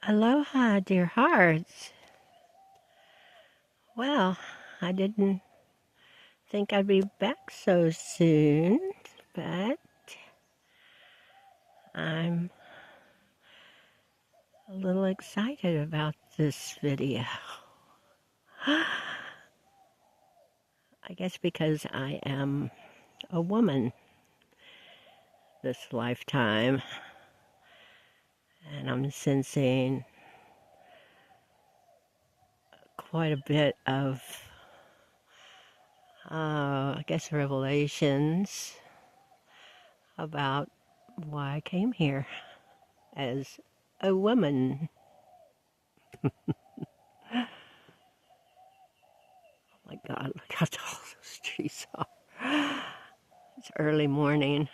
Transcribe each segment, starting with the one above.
Aloha, dear hearts. Well, I didn't think I'd be back so soon, but I'm a little excited about this video. I guess because I am a woman this lifetime, and I'm sensing quite a bit of, I guess, revelations about why I came here as a woman. My God, look how tall those trees are. It's early morning,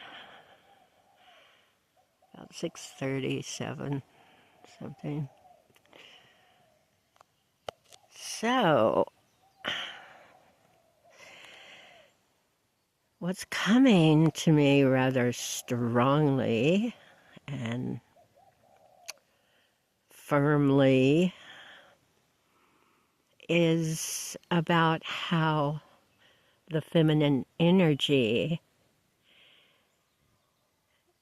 about 6:37, something. So, what's coming to me rather strongly and firmly is about how the feminine energy,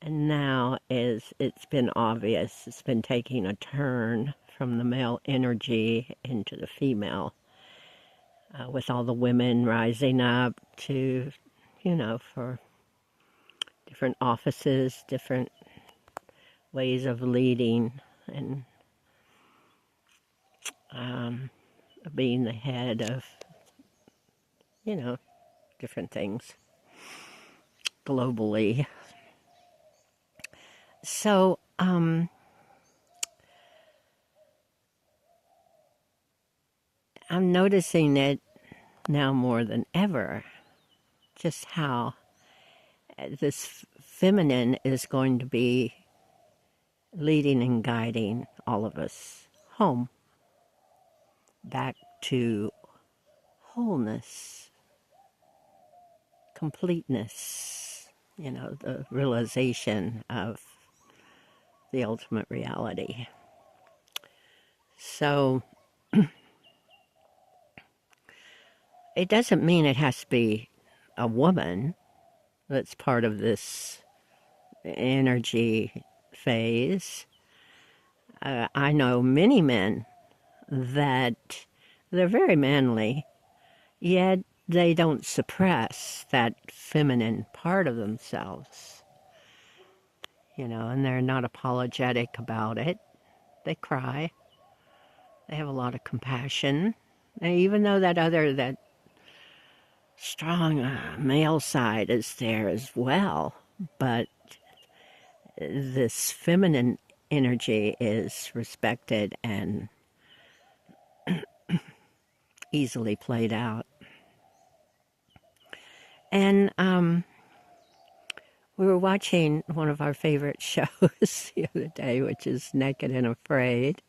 and now it's been obvious, it's been taking a turn from the male energy into the female, with all the women rising up to, for different offices, different ways of leading, and being the head of, different things globally. So, I'm noticing it now more than ever, just how this feminine is going to be leading and guiding all of us home, back to wholeness, completeness, the realization of the ultimate reality. So, it doesn't mean it has to be a woman that's part of this energy phase. I know many men that they're very manly, yet they don't suppress that feminine part of themselves, and they're not apologetic about it. They cry. They have a lot of compassion. And even though that strong male side is there as well, but this feminine energy is respected and easily played out. And we were watching one of our favorite shows the other day, which is Naked and Afraid.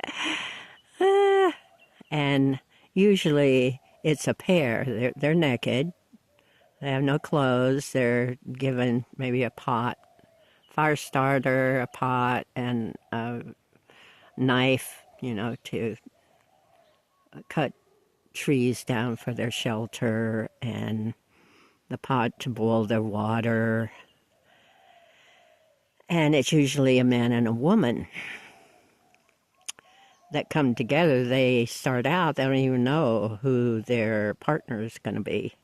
And usually it's a pair. They're naked. They have no clothes. They're given maybe a pot, fire starter, a pot, and a knife, to cut trees down for their shelter, and the pot to boil their water. And it's usually a man and a woman that come together. They start out, they don't even know who their partner is going to be.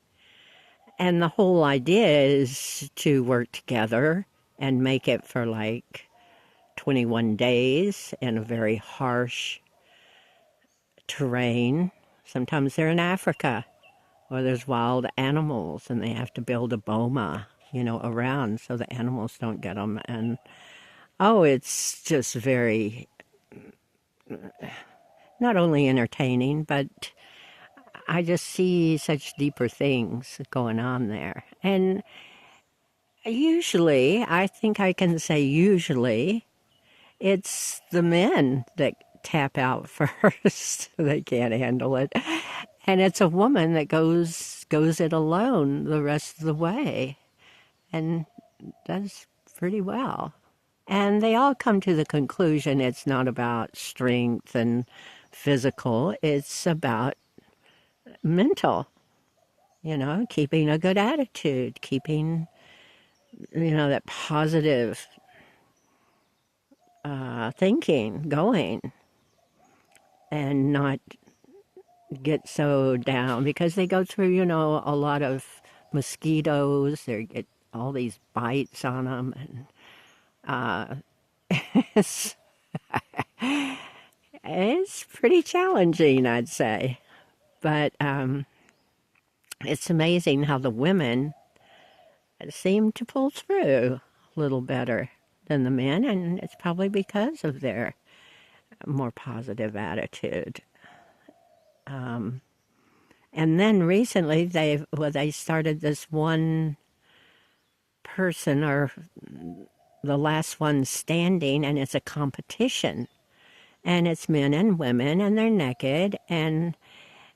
And the whole idea is to work together and make it for like 21 days in a very harsh terrain. Sometimes they're in Africa where there's wild animals and they have to build a boma, around so the animals don't get them. And it's just very, not only entertaining, but I just see such deeper things going on there. And usually, I think I can say usually, it's the men that tap out first. They can't handle it. And it's a woman that goes it alone the rest of the way and does pretty well. And they all come to the conclusion it's not about strength and physical, it's about mental, keeping a good attitude, keeping, that positive thinking going and not get so down because they go through, a lot of mosquitoes. They get all these bites on them. And it's, it's pretty challenging, I'd say. But it's amazing how the women seem to pull through a little better than the men, and it's probably because of their more positive attitude. And then recently they started this one person or the last one standing, and it's a competition. And it's men and women, and they're naked, and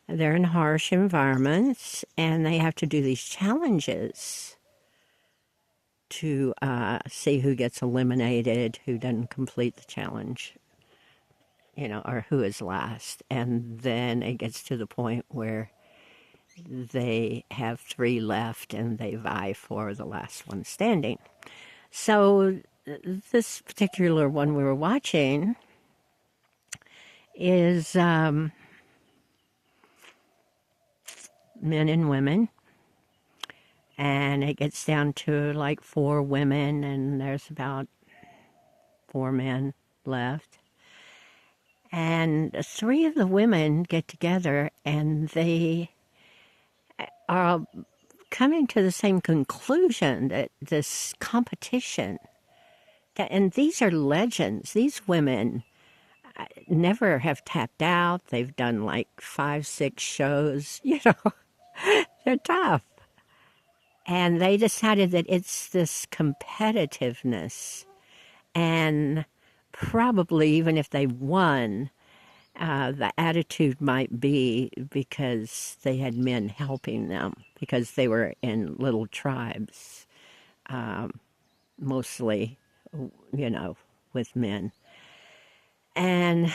they're in harsh environments, and they have to do these challenges to see who gets eliminated, who doesn't complete the challenge, or who is last. And then it gets to the point where they have 3 left and they vie for the last one standing. So this particular one we were watching is men and women, and it gets down to like 4 women, and there's about 4 men left. And 3 of the women get together, and they are coming to the same conclusion that this competition, and these are legends. These women never have tapped out. They've done like 5, 6 shows, they're tough. And they decided that it's this competitiveness, and probably even if they won, the attitude might be because they had men helping them, because they were in little tribes, mostly, with men. And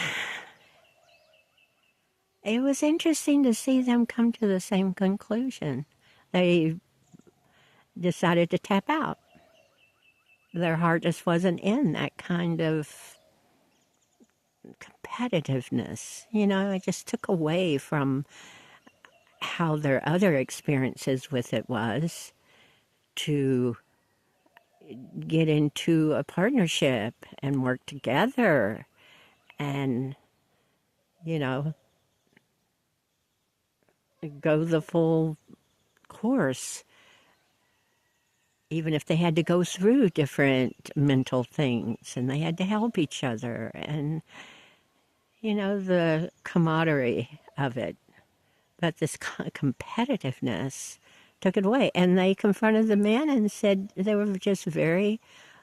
it was interesting to see them come to the same conclusion. They decided to tap out. Their heart just wasn't in that kind of competitiveness. It just took away from how their other experiences with it was to get into a partnership and work together and, go the full course, even if they had to go through different mental things and they had to help each other and, the camaraderie of it. But this competitiveness took it away. And they confronted the men and said they were just very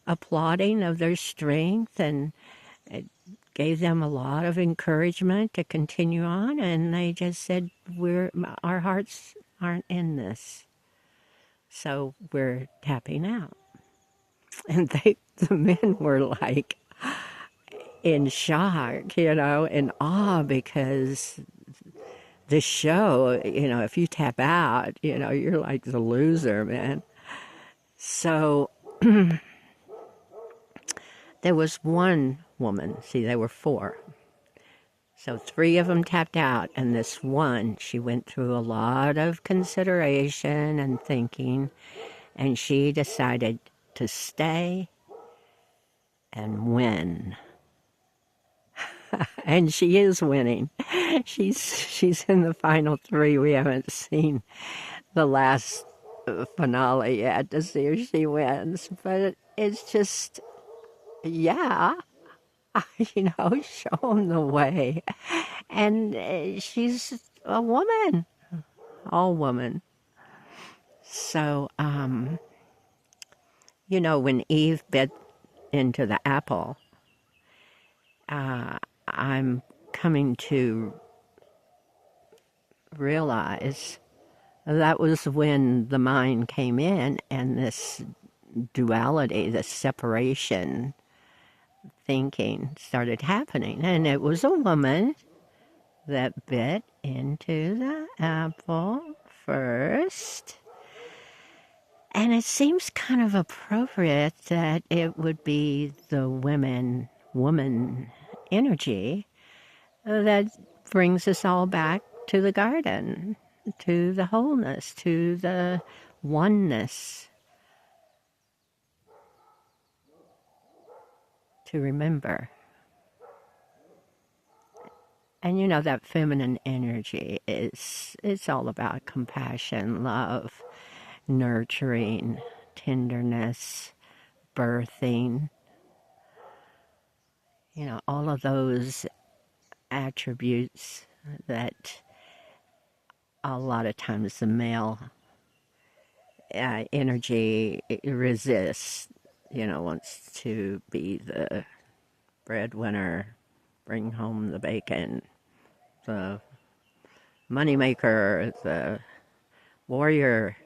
applauding of their strength, and it gave them a lot of encouragement to continue on. And they just said, our hearts aren't in this, so we're tapping out. And the men were like in shock, in awe, because the show, if you tap out, you're like the loser, man. So there was one woman, see, there were 4. So 3 of them tapped out, and this one, she went through a lot of consideration and thinking, and she decided to stay and win. And she is winning. She's in the final 3. We haven't seen the last finale yet to see if she wins. But it's just, yeah, show them the way. And she's a woman, all woman. So, when Eve bit into the apple, I'm coming to realize that was when the mind came in, and this duality, this separation thinking started happening. And it was a woman that bit into the apple first. And it seems kind of appropriate that it would be the woman energy that brings us all back to the garden, to the wholeness, to the oneness, to remember. And you know, that feminine energy it's all about compassion, love, nurturing, tenderness, birthing. You know, all of those attributes that a lot of times the male energy resists, you know, wants to be the breadwinner, bring home the bacon, the moneymaker, the warrior,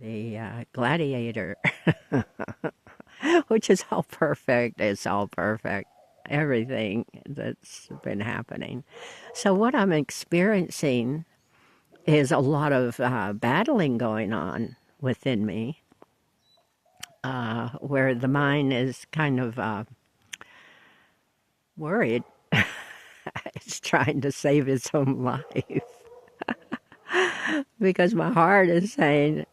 the gladiator, which is all perfect. It's all perfect. Everything that's been happening. So, what I'm experiencing is a lot of battling going on within me, where the mind is kind of worried. It's trying to save its own life. Because my heart is saying,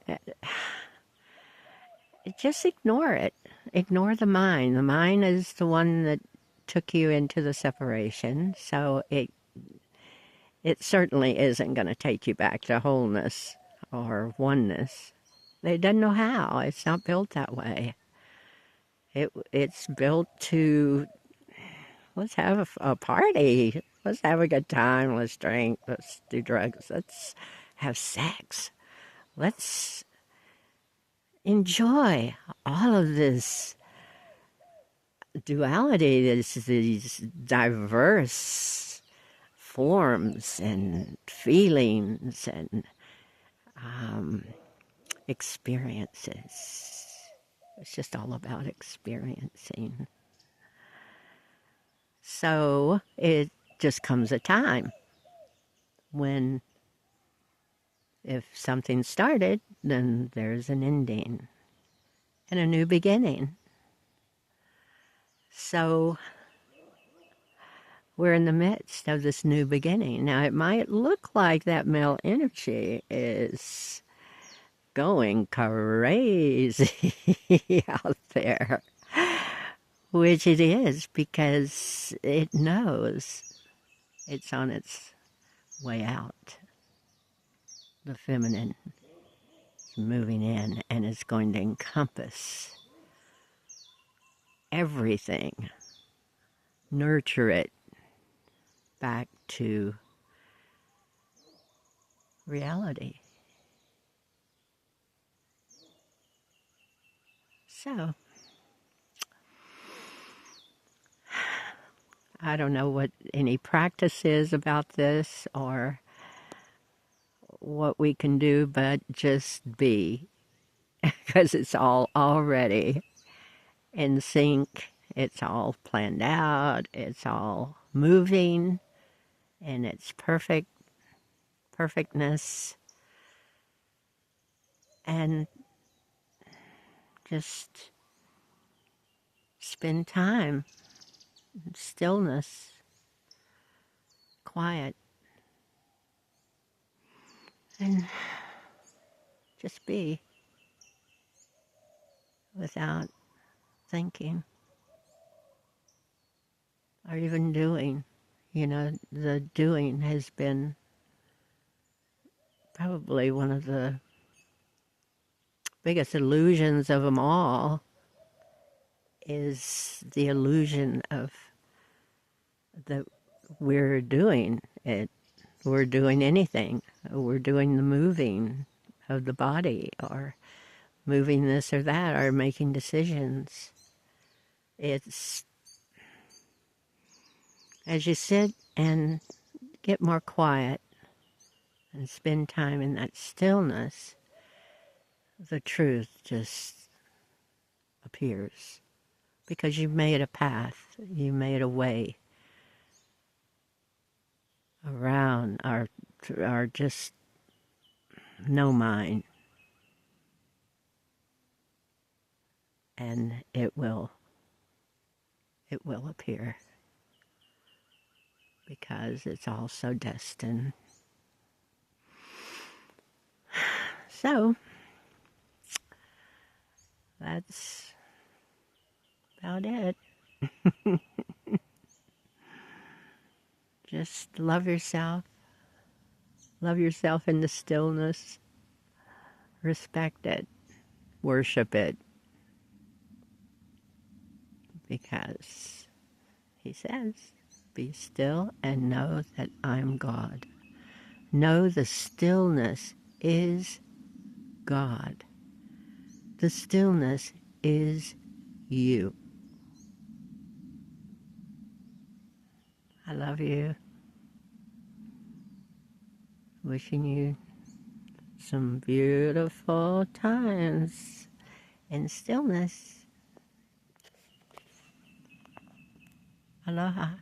just ignore it. Ignore the mind. The mind is the one that took you into the separation, so it certainly isn't going to take you back to wholeness or oneness. They doesn't know how. It's not built that way. It's built to, let's have a party. Let's have a good time. Let's drink. Let's do drugs. Let's have sex. Let's enjoy all of this duality, these diverse forms and feelings and experiences. It's just all about experiencing. So it just comes a time when if something started, then there's an ending and a new beginning. So we're in the midst of this new beginning. Now, it might look like that male energy is going crazy out there, which it is because it knows it's on its way out. The feminine is moving in and is going to encompass everything, nurture it back to reality. So, I don't know what any practice is about this or what we can do, but just be, because it's all already in sync. It's all planned out. It's all moving in its perfectness. And just spend time in stillness, quiet, and just be without thinking or even doing. You know, the doing has been probably one of the biggest illusions of them all, is the illusion of that we're doing it. We're doing anything. We're doing the moving of the body or moving this or that or making decisions. It's as you sit and get more quiet and spend time in that stillness, the truth just appears. because you made a path, you made a way around our just no mind, and it will appear because it's all so destined. So that's about it. Just love yourself in the stillness, respect it, worship it, because he says, be still and know that I'm God. Know the stillness is God. The stillness is you. I love you. Wishing you some beautiful times in stillness. Aloha.